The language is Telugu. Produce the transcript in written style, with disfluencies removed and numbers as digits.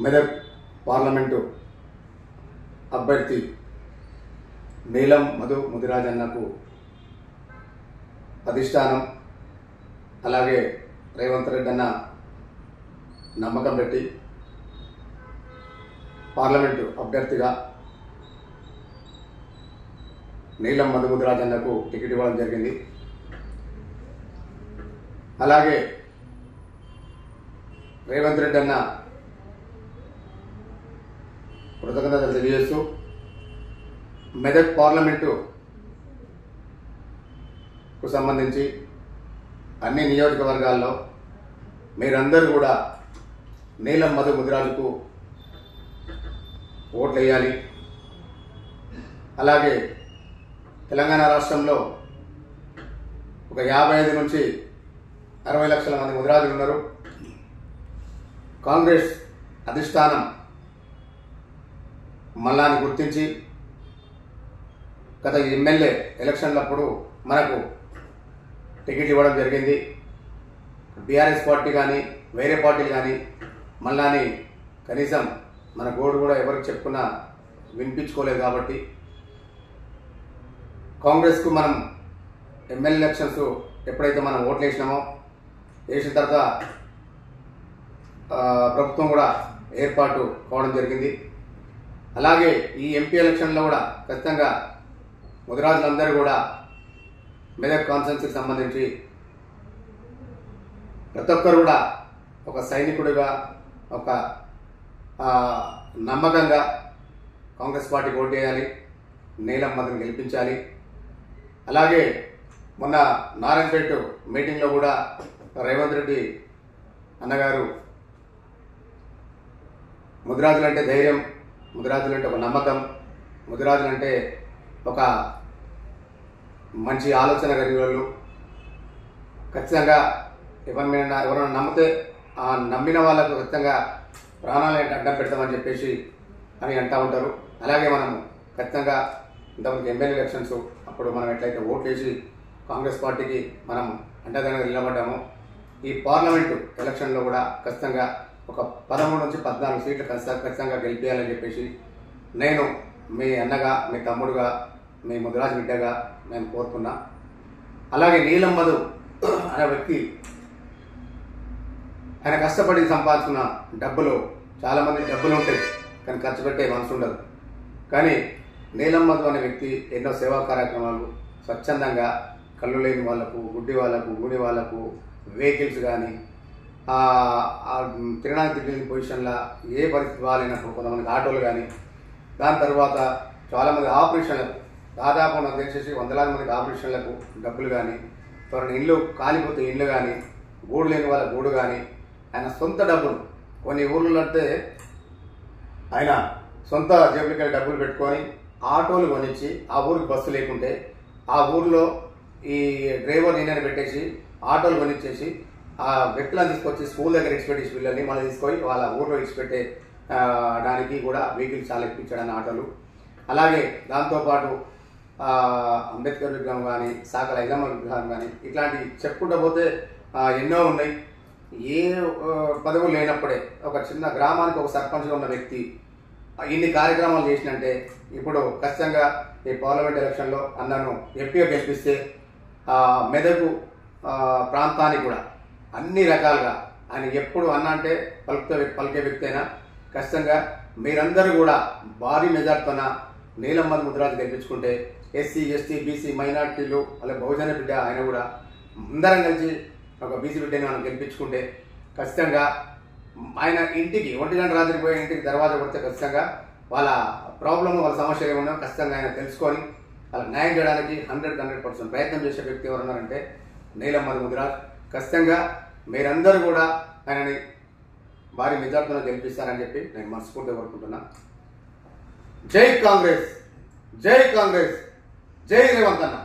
మెదక్ పార్లమెంటు అభ్యర్థి నీలం మధు ముదిరాజన్నకు అధిష్టానం అలాగే రేవంత్ రెడ్డి అన్న నమ్మకం పెట్టి పార్లమెంటు అభ్యర్థిగా నీలం మధు ముదిరాజన్నకు టికెట్ ఇవ్వడం జరిగింది. అలాగే రేవంత్ రెడ్డి అన్న కృతజ్ఞతలు తెలియజేస్తూ మెదక్ పార్లమెంటుకు సంబంధించి అన్ని నియోజకవర్గాల్లో మీరందరూ కూడా నీలం మధు ముదిరాజుకు ఓట్లు వేయాలి. అలాగే తెలంగాణ రాష్ట్రంలో ఒక 55 నుంచి 60 లక్షల మంది ముదిరాజులు ఉన్నారు. కాంగ్రెస్ అధిష్టానం మల్లాని గుర్తించి గత ఎమ్మెల్యే ఎలక్షన్లప్పుడు మనకు టికెట్ ఇవ్వడం జరిగింది. బీఆర్ఎస్ పార్టీ కానీ వేరే పార్టీలు కానీ మల్లాని కనీసం మన గోడు కూడా ఎవరికి చెప్పుకున్నా వినిపించుకోలేదు. కాబట్టి కాంగ్రెస్కు మనం ఎమ్మెల్యే ఎలక్షన్స్ ఎప్పుడైతే మనం ఓట్లు వేసినామో వేసిన తర్వాత ప్రభుత్వం కూడా ఏర్పాటు కావడం జరిగింది. అలాగే ఈ ఎంపీ ఎలక్షన్లో కూడా ఖచ్చితంగా ముదిరాజులందరూ కూడా మెదక్ కాన్స్టిట్యున్సీకి సంబంధించి ప్రతి ఒక్కరు కూడా ఒక సైనికుడిగా ఒక నమ్మకంగా కాంగ్రెస్ పార్టీకి ఓటు వేయాలి, నీలం మధుని గెలిపించాలి. అలాగే మొన్న నారాయణపేట మీటింగ్లో కూడా రేవంత్ రెడ్డి అన్నగారు ముదిరాజులంటే ధైర్యం, ముదిరాజులంటే ఒక నమ్మకం, ముదిరాజులంటే ఒక మంచి ఆలోచన కలిగిన వాళ్ళు, ఖచ్చితంగా ఎవరైనా నమ్మితే ఆ నమ్మిన వాళ్ళకు ఖచ్చితంగా ప్రాణాలను అడ్డం పెడతామని చెప్పేసి అని అంటూ ఉంటారు. అలాగే మనం ఖచ్చితంగా ఇంతకుముందు ఎమ్మెల్యే ఎలక్షన్స్ అప్పుడు మనం ఎట్లయితే ఓట్లు వేసి కాంగ్రెస్ పార్టీకి మనం అండదండగా నిలబడ్డాము, ఈ పార్లమెంటు ఎలక్షన్లో కూడా ఖచ్చితంగా ఒక 13 నుంచి 14 సీట్లు ఖచ్చితంగా గెలిపేయాలని చెప్పేసి నేను మీ అన్నగా, మీ తమ్ముడుగా, మీ ముదిరాజు బిడ్డగా నేను కోరుకున్నా. అలాగే నీలం మధు అనే వ్యక్తి ఆయన కష్టపడి సంపాదించుకున్న డబ్బులు, చాలామంది డబ్బులు ఉంటాయి కానీ ఖర్చు పెట్టే మనసు ఉండదు. కానీ నీలం మధు అనే వ్యక్తి ఎన్నో సేవా కార్యక్రమాలు స్వచ్ఛందంగా కళ్ళు లేని వాళ్లకు, గుడ్డి వాళ్లకు, గూడి వాళ్లకు వెహికల్స్ కానీ తినడానికి తిరిగిన పొజిషన్లో ఏ పరిస్థితి బాగాలేనప్పుడు కొంతమందికి ఆటోలు కానీ, దాని తర్వాత చాలామంది ఆపరేషన్లకు దాదాపు నాకు తెలిసేసి 100,000 మందికి ఆపరేషన్లకు డబ్బులు కానీ, ఎవరైనా ఇల్లు కాలిపోతే ఇల్లు కానీ, గూడు లేని వాళ్ళ గూడు కానీ, ఆయన సొంత డబ్బులు కొన్ని ఊర్లలో అంటే ఆయన సొంత జేబులకి డబ్బులు పెట్టుకొని ఆటోలు కొనిచ్చి ఆ ఊరికి బస్సు లేకుంటే ఆ ఊర్లో ఈ డ్రైవర్ నేనని పెట్టేసి ఆటోలు కొనిచ్చేసి ఆ వ్యక్తులను తీసుకొచ్చి స్కూల్ దగ్గర ఇచ్చిపెట్టేసి పిల్లల్ని మళ్ళీ తీసుకొని వాళ్ళ ఊర్లో ఇచ్చిపెట్టే దానికి కూడా వెహికల్స్ చాలా ఇప్పించడానికి ఆటోలు. అలాగే దాంతోపాటు అంబేద్కర్ విగ్రహం కానీ, సాకల ఐలమ్మ విగ్రహం కానీ, ఇట్లాంటివి చెప్పుకుంటూ పోతే ఎన్నో ఉన్నాయి. ఏ పదవులు లేనప్పుడే ఒక చిన్న గ్రామానికి ఒక సర్పంచ్గా ఉన్న వ్యక్తి ఇన్ని కార్యక్రమాలు చేసినంటే ఇప్పుడు ఖచ్చితంగా ఈ పార్లమెంట్ ఎలక్షన్లో అన్నను ఎంపీగా గెలిపిస్తే మెదకు ప్రాంతానికి కూడా అన్ని రకాలుగా ఆయన ఎప్పుడు అన్న అంటే పలికే వ్యక్తి అయినా ఖచ్చితంగా మీరందరూ కూడా భారీ మెజార్టీతోన నీలం మధు ముదిరాజు గెలిపించుకుంటే ఎస్సీ, ఎస్టీ, బీసీ, మైనార్టీలు అలాగే బహుజన బిడ్డ ఆయన కూడా అందరం కలిసి ఒక బీసీ బిడ్డని మనం గెలిపించుకుంటే ఖచ్చితంగా ఆయన ఇంటికి 1 గంట రాత్రికి పోయే ఇంటికి దర్వాజా కొడితే ఖచ్చితంగా వాళ్ళ ప్రాబ్లం, వాళ్ళ సమస్య ఏమన్నా ఖచ్చితంగా ఆయన తెలుసుకొని వాళ్ళకి న్యాయం చేయడానికి 100% ప్రయత్నం చేసే వ్యక్తి ఎవరన్నారంటే నీలం మధు ముదిరాజ్. ఖచ్చితంగా మీరందరూ కూడా ఆయనని భారీ మెజార్టీతో గెలిపిస్తారని చెప్పి నేను మనస్ఫూర్తిగా కోరుకుంటున్నా. జై కాంగ్రెస్, జై కాంగ్రెస్, జై రేవంత్ అన్న.